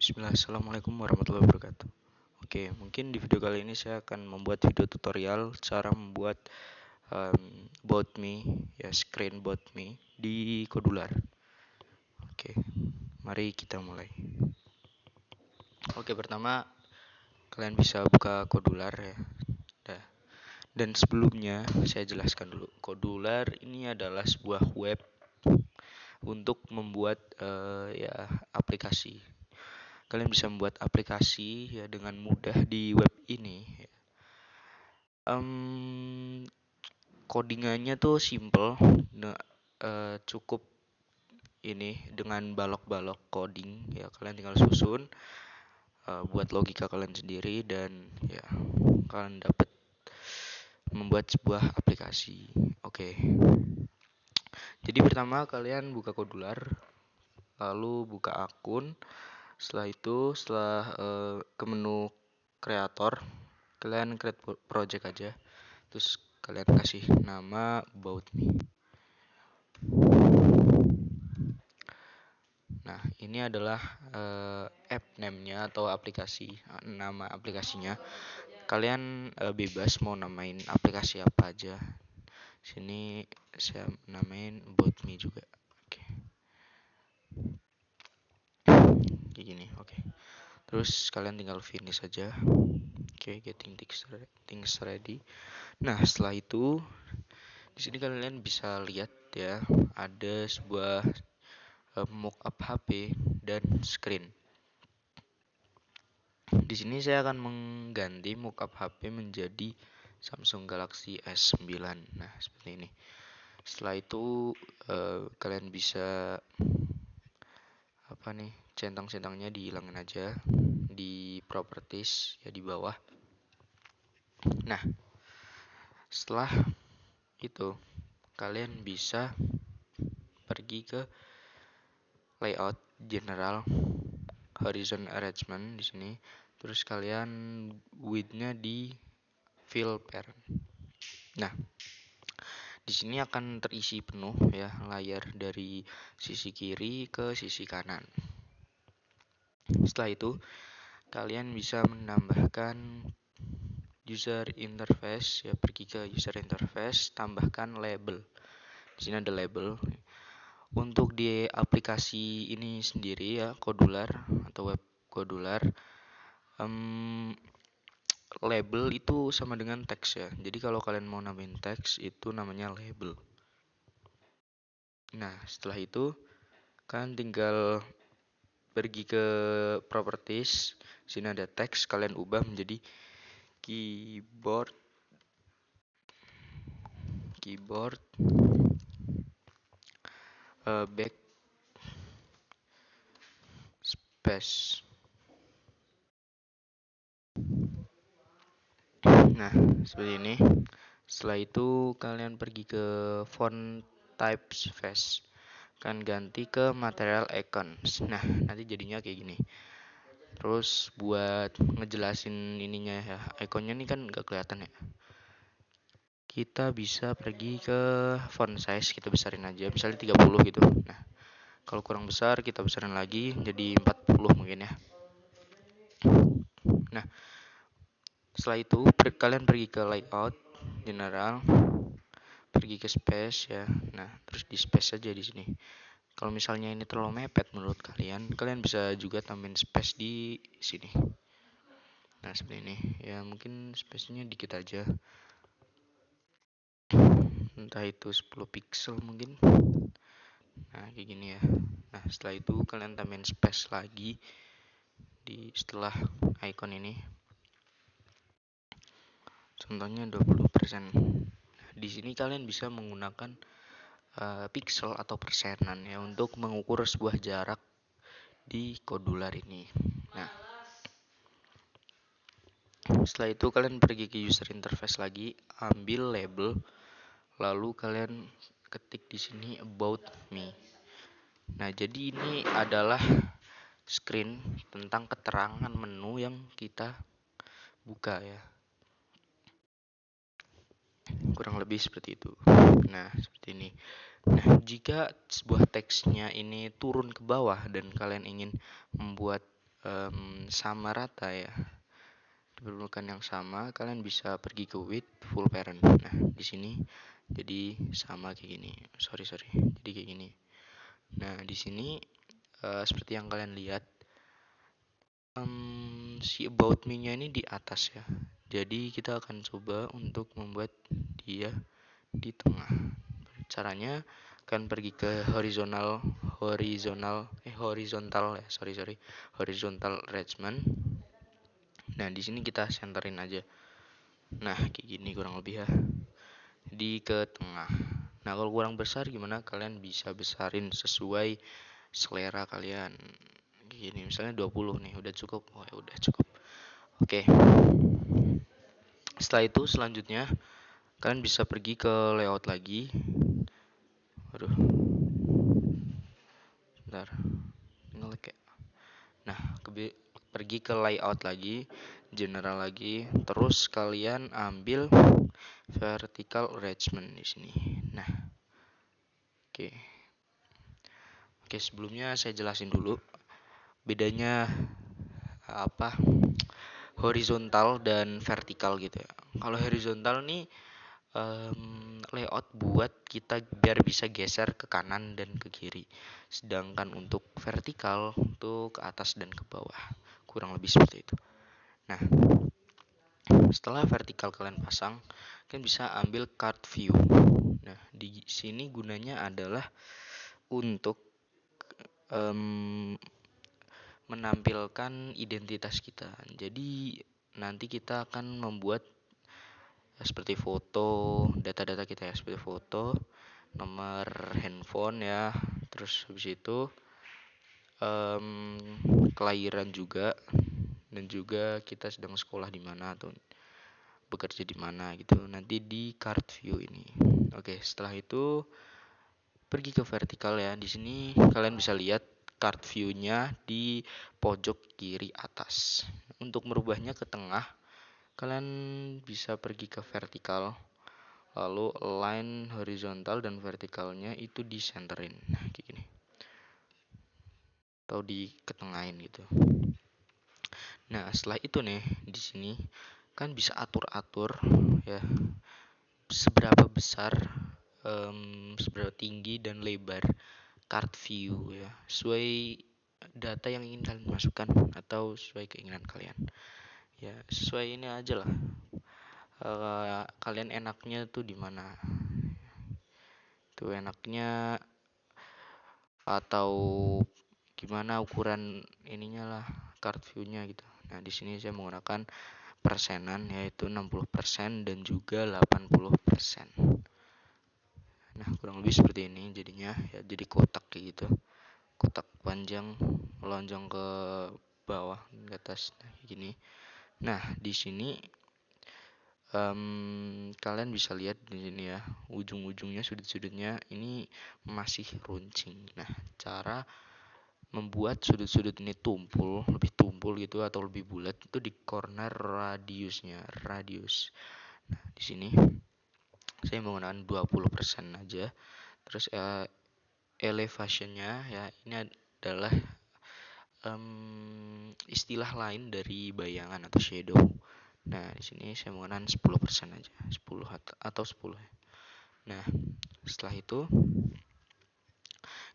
Bismillah, Assalamualaikum warahmatullahi wabarakatuh. Oke, mungkin di video kali ini saya akan membuat video tutorial cara membuat about me, ya screen about me di Kodular. Oke, mari kita mulai. Oke, pertama kalian bisa buka Kodular ya. Dan sebelumnya saya jelaskan dulu. Kodular ini adalah sebuah web untuk membuat aplikasi. Kalian bisa membuat aplikasi ya dengan mudah di web ini. Codingannya tuh simple, cukup ini dengan balok-balok coding ya, kalian tinggal susun, buat logika kalian sendiri dan ya kalian dapat membuat sebuah aplikasi. Oke. Jadi pertama kalian buka Kodular, lalu buka akun. Setelah itu, ke menu kreator, kalian create project aja. Terus kalian kasih nama about me. Nah, ini adalah app name-nya atau nama aplikasinya. Kalian bebas mau namain aplikasi apa aja. Sini saya namain about me juga. Oke. Kayak gini, oke. Terus kalian tinggal finish saja. Oke, getting things ready. Nah, setelah itu di sini kalian bisa lihat ya, ada sebuah mockup HP dan screen. Di sini saya akan mengganti mockup HP menjadi Samsung Galaxy S9. Nah, seperti ini. Setelah itu kalian bisa centang-centangnya dihilangin aja di properties ya di bawah. Nah, setelah itu kalian bisa pergi ke layout, general, horizon arrangement di sini. Terus kalian width-nya di fill parent. Nah, di sini akan terisi penuh ya layar dari sisi kiri ke sisi kanan. Setelah itu kalian bisa menambahkan user interface ya, pergi ke user interface, tambahkan label. Di sini ada label. Untuk di aplikasi ini sendiri ya, Kodular atau web Kodular, label itu sama dengan teks ya. Jadi kalau kalian mau nambahin teks itu namanya label. Nah, setelah itu kalian tinggal pergi ke properties. Sini ada teks, kalian ubah menjadi keyboard backspace. Nah, seperti ini. Setelah itu kalian pergi ke font type space, kan ganti ke material icons. Nah, nanti jadinya kayak gini. Terus buat ngejelasin ininya ya, ikonnya ini kan nggak kelihatan ya. Kita bisa pergi ke font size, kita besarin aja, misalnya 30 gitu. Nah, kalau kurang besar kita besarin lagi jadi 40 mungkin ya. Nah, setelah itu kalian pergi ke layout, general, pergi ke space ya. Nah, terus di space aja di sini. Kalau misalnya ini terlalu mepet menurut kalian bisa juga tambahin space di sini. Nah, seperti ini. Ya, mungkin space-nya dikit aja. Entah itu 10 pixel mungkin. Nah, kayak gini ya. Nah, setelah itu kalian tambahin space lagi setelah icon ini. Contohnya 20%. Di sini kalian bisa menggunakan pixel atau persenan ya untuk mengukur sebuah jarak di Kodular ini. Nah, setelah itu kalian pergi ke user interface lagi, ambil label, lalu kalian ketik di sini about me. Nah, jadi ini adalah screen tentang keterangan menu yang kita buka ya. Kurang lebih seperti itu. Nah, seperti ini. Nah, jika sebuah teksnya ini turun ke bawah dan kalian ingin membuat sama rata ya, diperlukan yang sama, kalian bisa pergi ke with full parent. Nah, di sini jadi sama kayak gini. Sorry. Jadi kayak gini. Nah, di sini seperti yang kalian lihat, si about me-nya ini di atas ya. Jadi kita akan coba untuk membuat dia di tengah. Caranya kan pergi ke horizontal ya, horizontal arrangement. Nah, di sini kita centerin aja. Nah, kayak gini kurang lebih ya. Di ke tengah. Nah, kalau kurang besar gimana? Kalian bisa besarin sesuai selera kalian. Gini, misalnya 20 nih, udah cukup. Oh, ya udah cukup. Oke. Setelah itu selanjutnya kalian bisa pergi ke layout lagi. Aduh. Bentar. Ngelek ya. Nah, pergi ke layout lagi, general lagi, terus kalian ambil vertical arrangement di sini. Nah, oke. Oke, sebelumnya saya jelasin dulu bedanya apa horizontal dan vertikal gitu ya. Kalau horizontal nih layout buat kita biar bisa geser ke kanan dan ke kiri. Sedangkan untuk vertikal tuh ke atas dan ke bawah. Kurang lebih seperti itu. Nah, setelah vertikal kalian pasang, kalian bisa ambil card view. Nah, di sini gunanya adalah untuk menampilkan identitas kita. Jadi nanti kita akan membuat seperti foto, data-data kita ya, seperti foto, nomor handphone ya, terus habis itu kelahiran juga, dan juga kita sedang sekolah di mana atau bekerja di mana gitu. Nanti di card view ini. Oke, setelah itu pergi ke vertikal ya. Di sini kalian bisa lihat card view-nya di pojok kiri atas. Untuk merubahnya ke tengah, kalian bisa pergi ke vertikal. Lalu line horizontal dan vertikalnya itu disenterin. Nah, kayak gini. Atau diketengahin gitu. Nah, setelah itu nih di sini kan bisa atur-atur ya seberapa besar, seberapa tinggi dan lebar card view ya, sesuai data yang ingin kalian masukkan atau sesuai keinginan kalian. Ya, sesuai ini aja lah. Kalian enaknya tuh di mana? Tuh enaknya atau gimana ukuran ininya lah, card view-nya gitu. Nah, di sini saya menggunakan persenan yaitu 60% dan juga 80%. Nah, kurang lebih seperti ini jadinya ya, jadi kotak kayak gitu. Kotak panjang melonjong ke bawah ke atas kayak gini. Nah, di sini kalian bisa lihat di sini ya, ujung-ujungnya, sudut-sudutnya ini masih runcing. Nah, cara membuat sudut-sudut ini lebih tumpul gitu atau lebih bulat itu di corner radius. Nah, di sini saya menggunakan 20% aja. Terus elevationnya ya, ini adalah istilah lain dari bayangan atau shadow. Nah, di sini saya menggunakan 10% aja, 10 atau 10. Nah, setelah itu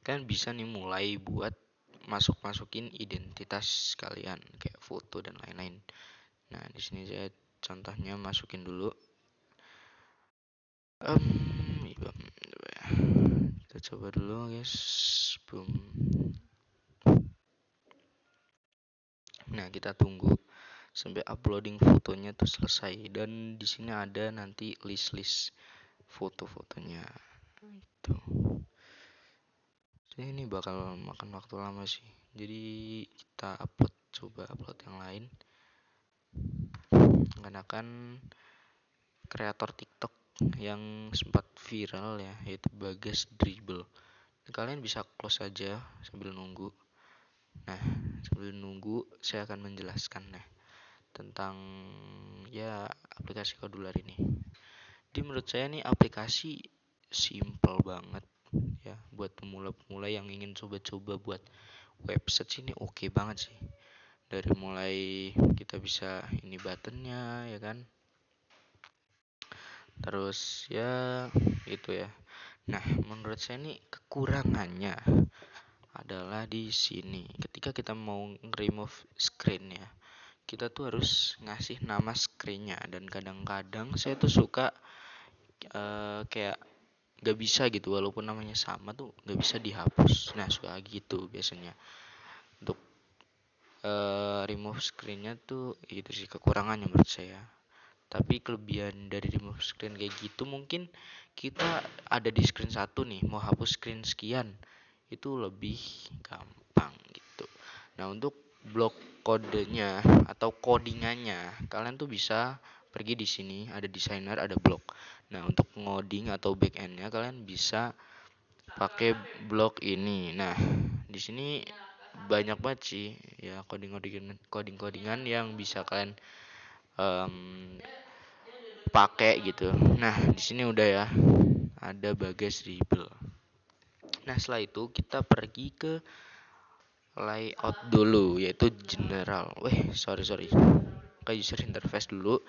kalian bisa nih mulai buat masukin identitas kalian kayak foto dan lain-lain. Nah, di sini saya contohnya masukin dulu. Kita coba dulu guys. Boom. Nah, kita tunggu sampai uploading fotonya tuh selesai, dan di sini ada nanti list foto-fotonya. Itu. Jadi ini bakal makan waktu lama sih. Jadi kita coba upload yang lain. Menggunakan kreator TikTok yang sempat viral ya, yaitu Bagas Dribble. Kalian bisa close aja sambil nunggu. Nah, sambil nunggu saya akan menjelaskan tentang ya aplikasi Kodular ini. Jadi menurut saya nih aplikasi simple banget ya, buat pemula-pemula yang ingin coba-coba buat website ini oke banget sih. Dari mulai kita bisa ini buttonnya ya kan, terus ya itu ya. Nah, menurut saya nih kekurangannya adalah di sini. Ketika kita mau remove screen ya, kita tuh harus ngasih nama screennya, dan kadang-kadang saya tuh suka kayak gak bisa gitu, walaupun namanya sama tuh gak bisa dihapus. Nah, suka gitu biasanya untuk remove screennya tuh gitu sih kekurangannya menurut saya. Tapi kelebihan dari remove screen kayak gitu, mungkin kita ada di screen satu nih, mau hapus screen sekian, itu lebih gampang gitu. Nah, untuk blok kodenya atau codingannya, kalian tuh bisa pergi di sini, ada designer, ada blok. Nah, untuk ngoding atau backendnya kalian bisa pakai blok ini. Nah, di sini banyak banget sih ya codingan yang bisa kalian um, pakai gitu. Nah, di sini udah ya ada Bagas Dribble. Nah, setelah itu kita pergi ke layout dulu, yaitu general. Sorry. Ke user interface dulu,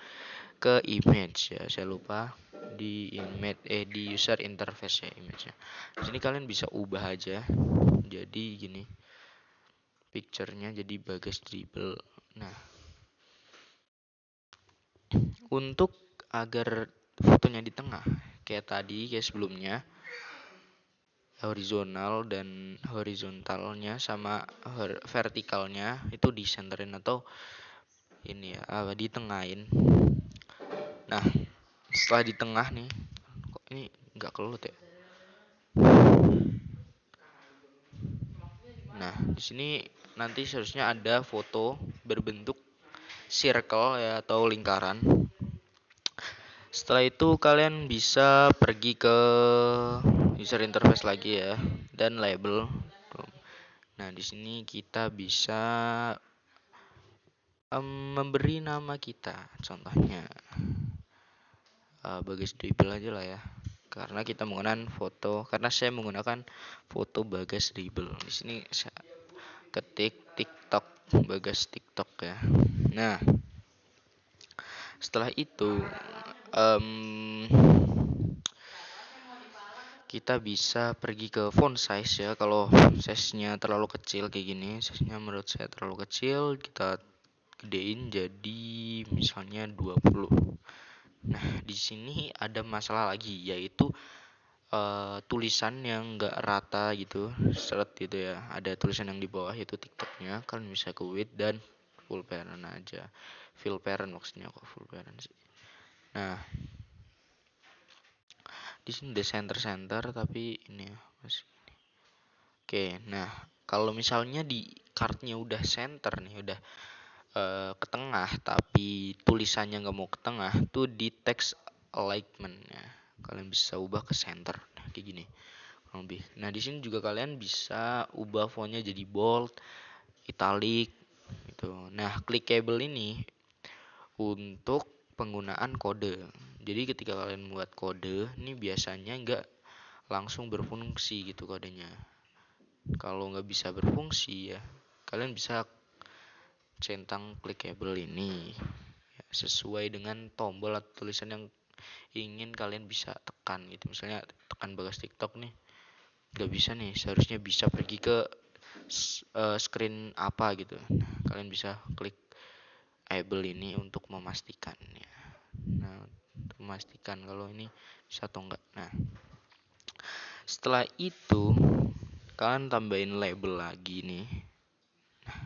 ke image ya. Saya lupa di image di user interface ya image-nya. Di sini kalian bisa ubah aja. Jadi gini. Picture-nya jadi Bagas Dribble. Nah, untuk agar fotonya di tengah kayak sebelumnya, horizontalnya sama vertikalnya itu disenterin atau ini ya ditengahin. Nah, setelah di tengah nih, kok ini nggak kelut ya. Nah, di sini nanti seharusnya ada foto berbentuk circle ya atau lingkaran. Setelah itu kalian bisa pergi ke user interface lagi ya, dan label. Nah, di sini kita bisa memberi nama kita, contohnya Bagas Dribble aja lah ya. Karena saya menggunakan foto Bagas Dribble. Di sini saya ketik TikTok, Bagas TikTok ya. Nah, setelah itu kita bisa pergi ke font size ya. Kalau size-nya terlalu kecil kayak gini, size-nya menurut saya terlalu kecil, kita gedein jadi misalnya 20. Nah, di sini ada masalah lagi, yaitu tulisan yang enggak rata gitu, seret gitu ya. Ada tulisan yang di bawah, yaitu TikToknya. Kalian bisa ke width dan full parent aja. Fill parent maksudnya, kok full parent sih. Nah, di sini udah center tapi ini ya masih. Oke, nah kalau misalnya di kartnya udah center nih, udah ke tengah, tapi tulisannya nggak mau ke tengah, tuh di text alignment ya, kalian bisa ubah ke center, nah, kayak gini kurang lebih. Nah, di sini juga kalian bisa ubah fontnya jadi bold, italic, gitu. Nah, clickable ini untuk penggunaan kode. Jadi ketika kalian buat kode, ini biasanya nggak langsung berfungsi gitu kodenya. Kalau nggak bisa berfungsi ya, kalian bisa centang clickable ini ya, sesuai dengan tombol atau tulisan yang ingin kalian bisa tekan gitu. Misalnya tekan Bagas TikTok nih, nggak bisa nih, seharusnya bisa pergi ke screen apa gitu. Nah, kalian bisa klik able ini untuk memastikannya. Nah, untuk memastikan kalau ini bisa atau enggak. Nah, setelah itu kalian tambahin label lagi nih. Nah,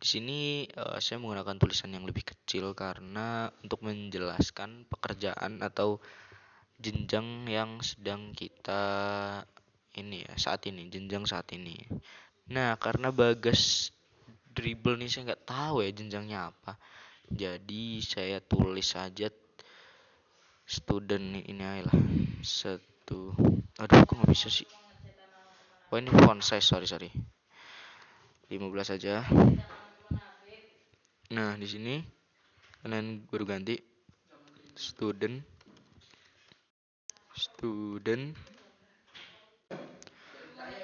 di sini saya menggunakan tulisan yang lebih kecil karena untuk menjelaskan pekerjaan atau jenjang yang sedang kita ini ya saat ini, jenjang saat ini. Nah, karena Bagas Dribble nih saya nggak tahu ya jenjangnya apa. Jadi saya tulis aja student ini aja lah. Aduh, kok nggak bisa sih? Oh, ini font size, sorry. 15 aja. Nah, di sini kalian baru ganti student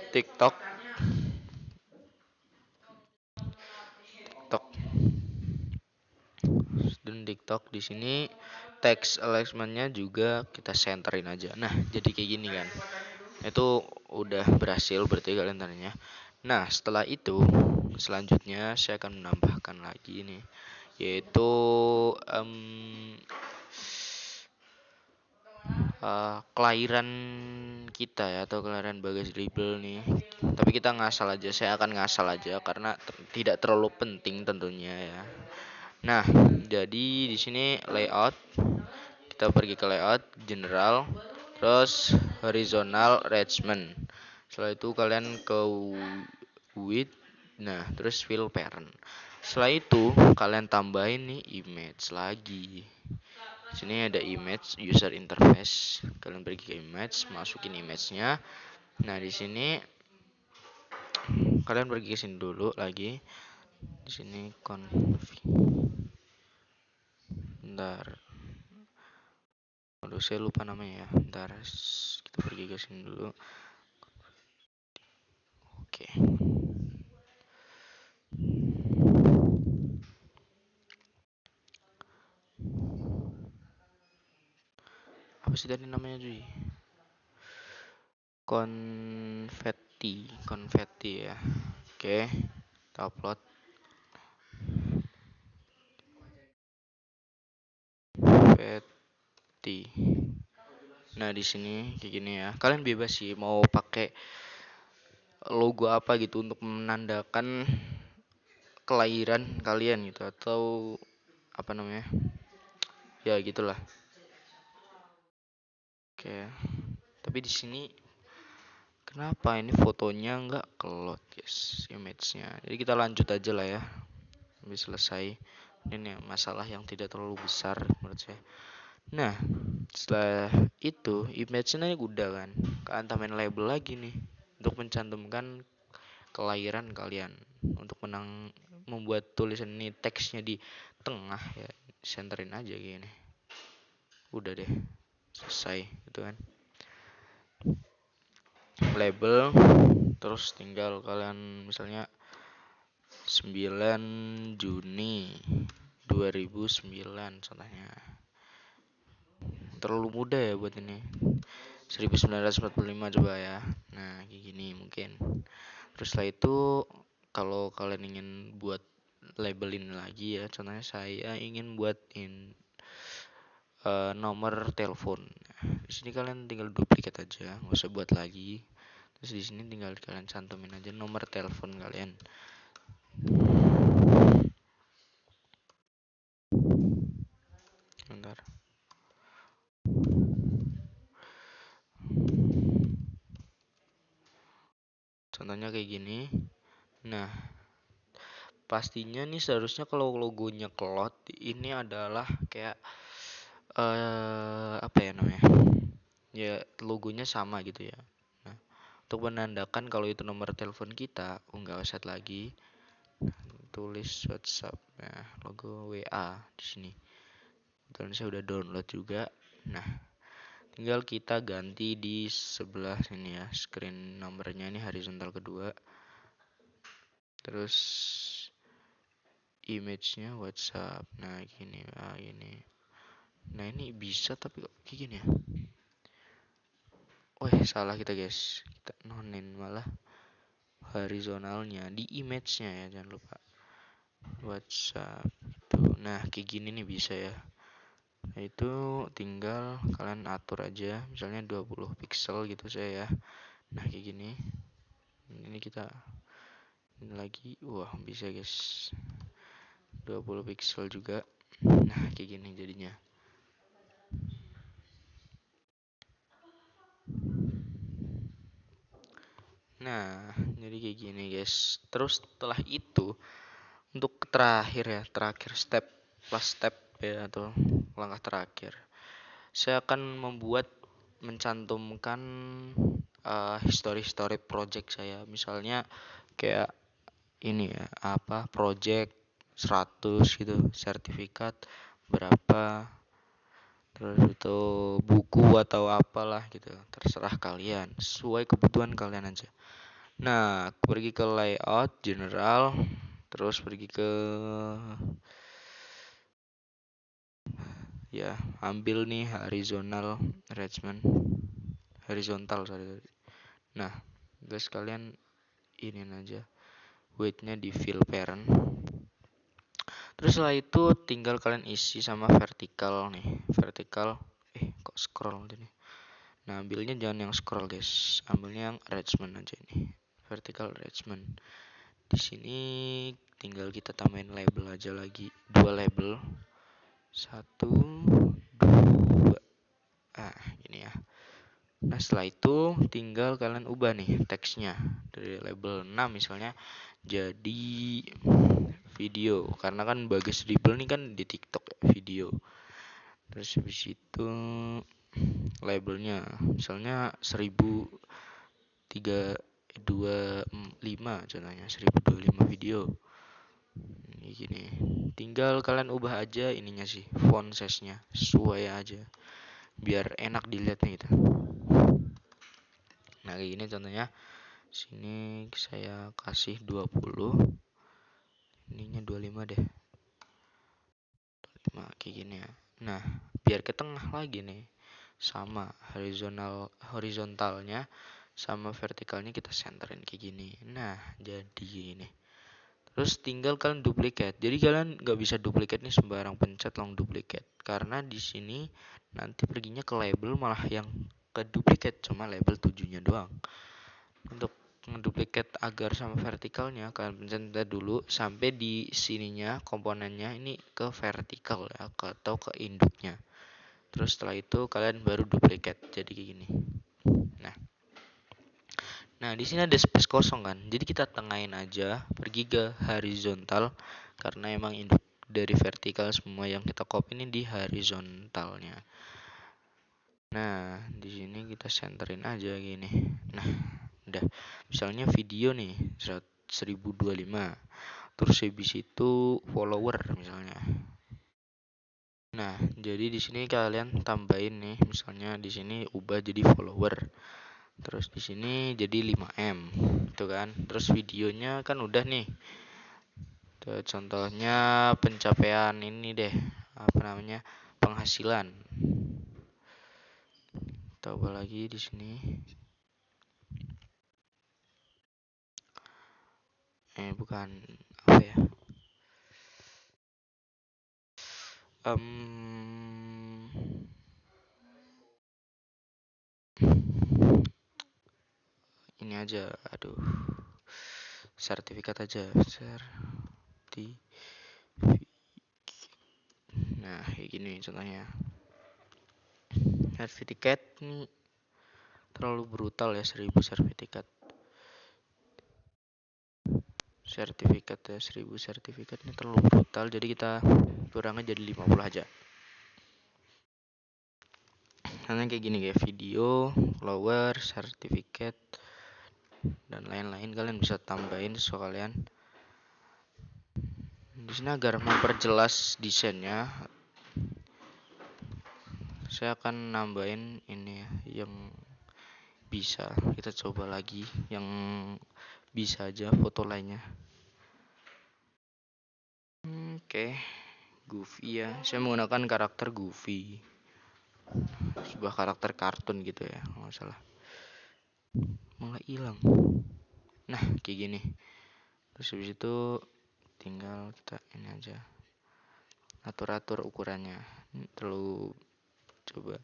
TikTok. dan TikTok. Di sini text alignment-nya juga kita centerin aja. Nah, jadi kayak gini kan. Itu udah berhasil berarti kalian tandanya. Nah, setelah itu selanjutnya saya akan menambahkan lagi nih, yaitu kelahiran kita ya, atau kelahiran Bagas Dribble nih. Tapi kita ngasal aja, saya akan ngasal aja karena tidak terlalu penting tentunya ya. Nah, jadi di sini layout, kita pergi ke layout, general, terus horizontal arrangement. Setelah itu kalian ke width, nah terus fill parent. Setelah itu kalian tambahin nih image lagi. Sini ada image user interface. Kalian pergi ke image, masukin image-nya. Nah, di sini kalian pergi ke sini dulu lagi. Di sini bentar. Aduh, saya lupa namanya ya. Bentar. Kita pergi ke sini dulu. Oke. Apa sih tadi namanya, cuy? Konfetti ya. Oke. Kita upload. Konfetti. Nah, di sini kayak gini ya. Kalian bebas sih mau pakai logo apa gitu untuk menandakan kelahiran kalian gitu, atau apa namanya, ya gitulah. Oke, tapi di sini kenapa ini fotonya nggak keload guys, image-nya. Jadi kita lanjut aja lah ya, habis selesai. Ini masalah yang tidak terlalu besar menurut saya. Nah, setelah itu image-nya udah kan, kalian tambahin label lagi nih untuk mencantumkan kelahiran kalian. Untuk membuat tulisan ini, teksnya di tengah ya, centerin aja gini. Udah deh, selesai gitu kan. Label, terus tinggal kalian misalnya 9 Juni 2009 contohnya. Terlalu mudah ya buat ini. 1945 coba ya. Nah, kayak gini mungkin. Terus setelah itu kalau kalian ingin buat labelin lagi ya, contohnya saya ingin buatin nomor telepon. Di sini kalian tinggal duplikat aja, nggak usah buat lagi. Terus di sini tinggal kalian cantumin aja nomor telepon kalian. Bentar. Contohnya kayak gini. Nah, pastinya nih seharusnya kalau logonya Cloud ini adalah kayak apa ya namanya? Ya logonya sama gitu ya. Nah, untuk menandakan kalau itu nomor telepon kita, nggak usah lagi tulis WhatsApp. Nah, logo WA di sini. Dan saya udah download juga. Nah, tinggal kita ganti di sebelah sini ya, screen nomornya ini horizontal kedua. Terus image-nya WhatsApp. Nah, gini. Ini. Nah, ini bisa tapi kok kayak gini ya. Wah, salah kita guys. Kita nonin malah horizontalnya di image-nya ya, jangan lupa. WhatsApp. Tuh. Nah, kayak gini nih bisa ya. Nah, itu tinggal kalian atur aja, misalnya 20 pixel gitu saya ya. Nah, kayak gini. Ini kita ini lagi, wah bisa guys. 20 pixel juga. Nah, kayak gini jadinya. Nah, jadi kayak gini guys. Terus setelah itu untuk terakhir step plus step ya, atau langkah terakhir, saya akan mencantumkan history project saya. Misalnya kayak ini ya, apa project 100 gitu, sertifikat berapa, terus itu buku atau apalah gitu, terserah kalian, sesuai kebutuhan kalian aja. Nah, pergi ke layout general, terus pergi ke Ya, ambil nih horizontal sorry. Nah, terus kalian ini aja weightnya di fill parent. Terus setelah itu tinggal kalian isi sama vertikal nih, vertikal. Kok scroll tadi? Nah, ambilnya jangan yang scroll guys, ambilnya yang arrangement aja ini, vertical arrangement. Di sini tinggal kita tambahin label aja lagi, 2 label, 1, 2, gini ya. Nah, setelah itu tinggal kalian ubah nih teksnya dari label 6 misalnya jadi video, karena kan Bagas Dribble nih kan di TikTok ya, video. Terus habis itu labelnya misalnya 1025 contohnya, 1025 video. Ini gini. Tinggal kalian ubah aja ininya sih, font size-nya sesuai aja biar enak dilihatnya gitu. Nah, kayak gini contohnya. Sini saya kasih 20. Ininya 25 deh. 25 kayak gini ya. Nah, biar ke tengah lagi nih. Sama horizontalnya sama vertikalnya kita centerin kayak gini. Nah, jadi ini. Terus tinggal kalian duplicate. Jadi kalian nggak bisa duplicate nih sembarang pencet long duplicate. Karena di sini nanti perginya ke label malah yang ke duplicate cuma label 7-nya doang. Untuk ngeduplikat agar sama vertikalnya kalian pencet dulu sampai di sininya komponennya ini ke vertikal ya, atau ke induknya. Terus setelah itu kalian baru duplikat jadi kayak gini. Nah, di sini ada space kosong kan. Jadi kita tengahin aja, pergi ke horizontal karena emang induk dari vertikal semua yang kita copy ini di horizontalnya. Nah, di sini kita centerin aja gini. Nah, udah. Misalnya video nih 1025. Terus habis itu follower misalnya. Nah, jadi di sini kalian tambahin nih, misalnya di sini ubah jadi follower. Terus di sini jadi 5M, gitu kan. Terus videonya kan udah nih. Tuh, contohnya pencapaian ini deh, apa namanya? Penghasilan. Coba lagi di sini. Bukan apa ya? Ini aja, aduh. Sertifikat aja, Nah, kayak gini contohnya. Sertifikat ini terlalu brutal ya, 1000 sertifikat. Sertifikat ya, 1000 sertifikat ini terlalu brutal, jadi kita kurangnya jadi 50 aja. Karena kayak gini kayak video, follower, sertifikat dan lain-lain kalian bisa tambahin sesuai kalian. Di sini agar memperjelas desainnya, saya akan nambahin ini ya, yang bisa kita coba lagi yang bisa aja foto lainnya. Oke. Goofy ya, saya menggunakan karakter Goofy, sebuah karakter kartun gitu ya kalau nggak salah. Malah hilang. Nah, kayak gini. Terus habis itu tinggal kita ini aja atur-atur ukurannya. Terlalu coba.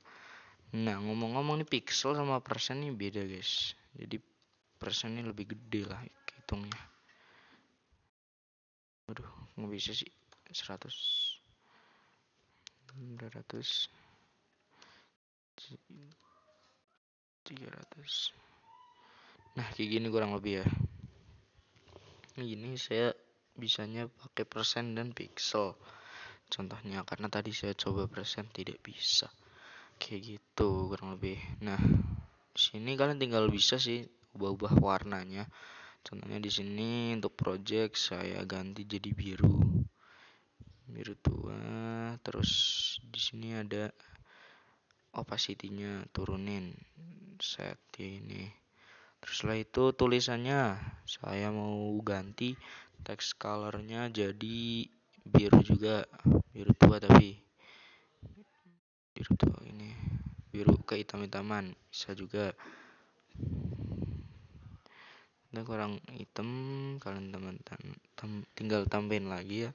Nah, ngomong-ngomong nih, pixel sama persen nih beda guys. Jadi persen ini lebih gede lah hitungnya. Aduh, nggak bisa sih. 100, 200, 300. Nah, kayak gini kurang lebih ya. Ini saya bisanya pakai persen dan pixel contohnya, karena tadi saya coba persen tidak bisa. Kayak gitu kurang lebih. Nah, sini kalian tinggal bisa sih ubah-ubah warnanya. Contohnya di sini untuk project saya ganti jadi biru. Biru tua. Terus di sini ada opacity-nya turunin. Set ini. Terus setelah itu tulisannya saya mau ganti text colornya jadi biru juga, biru tua tapi biru tuh ini, biru kehitam-hitaman bisa juga. Nah, kurang hitam, kalian tinggal tambahin lagi ya.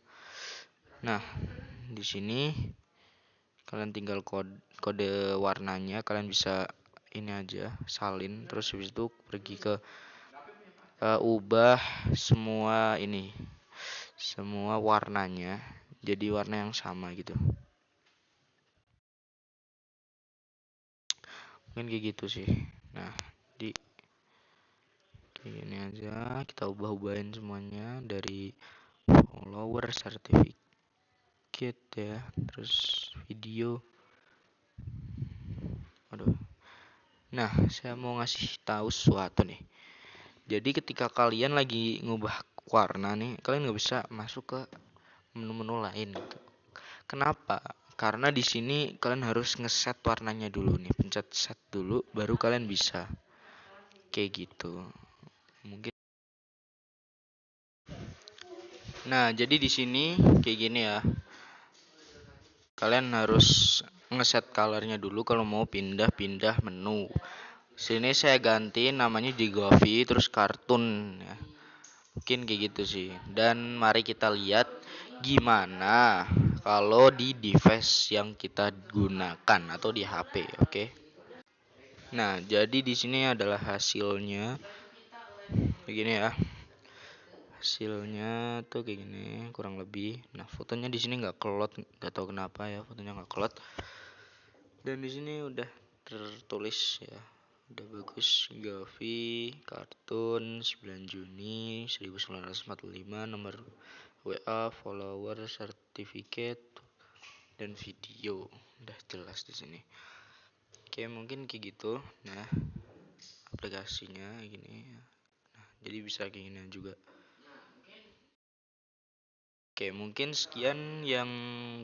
Nah, di sini kalian tinggal kode warnanya, kalian bisa ini aja salin, terus habis itu pergi ke ubah semua ini, semua warnanya jadi warna yang sama gitu. Mungkin kayak gitu sih. Nah, di kayak gini aja kita ubah-ubahin semuanya dari follower, certificate ya, terus video. Aduh. Nah, saya mau ngasih tahu sesuatu nih. Jadi ketika kalian lagi ngubah warna nih, kalian nggak bisa masuk ke menu-menu lain gitu. Kenapa? Karena di sini kalian harus ngeset warnanya dulu nih, pencet set dulu, baru kalian bisa kayak gitu. Mungkin. Nah, jadi di sini kayak gini ya. Kalian harus ngeset colornya dulu kalau mau pindah-pindah menu. Sini saya ganti namanya di Govi terus kartun ya. Mungkin kayak gitu sih. Dan mari kita lihat gimana kalau di device yang kita gunakan atau di HP, oke? Nah, jadi di sini adalah hasilnya. Begini ya. Hasilnya tuh kayak gini, kurang lebih. Nah, fotonya di sini nggak kelot, nggak tahu kenapa ya, fotonya nggak kelot. Dan di sini udah tertulis ya, udah bagus. Gavi kartun 9 Juni 1945, nomor WA, follower, certificate, dan video. Udah jelas di sini. Oke, mungkin kayak gitu. Nah, aplikasinya gini. Nah, jadi bisa kayak gini juga. Oke, mungkin sekian yang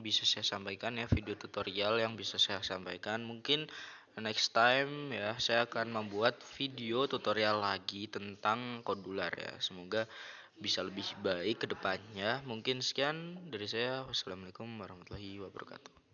bisa saya sampaikan ya, video tutorial yang bisa saya sampaikan. Mungkin next time ya, saya akan membuat video tutorial lagi tentang kodular ya. Semoga bisa lebih baik ke depannya. Mungkin sekian dari saya. Wassalamualaikum warahmatullahi wabarakatuh.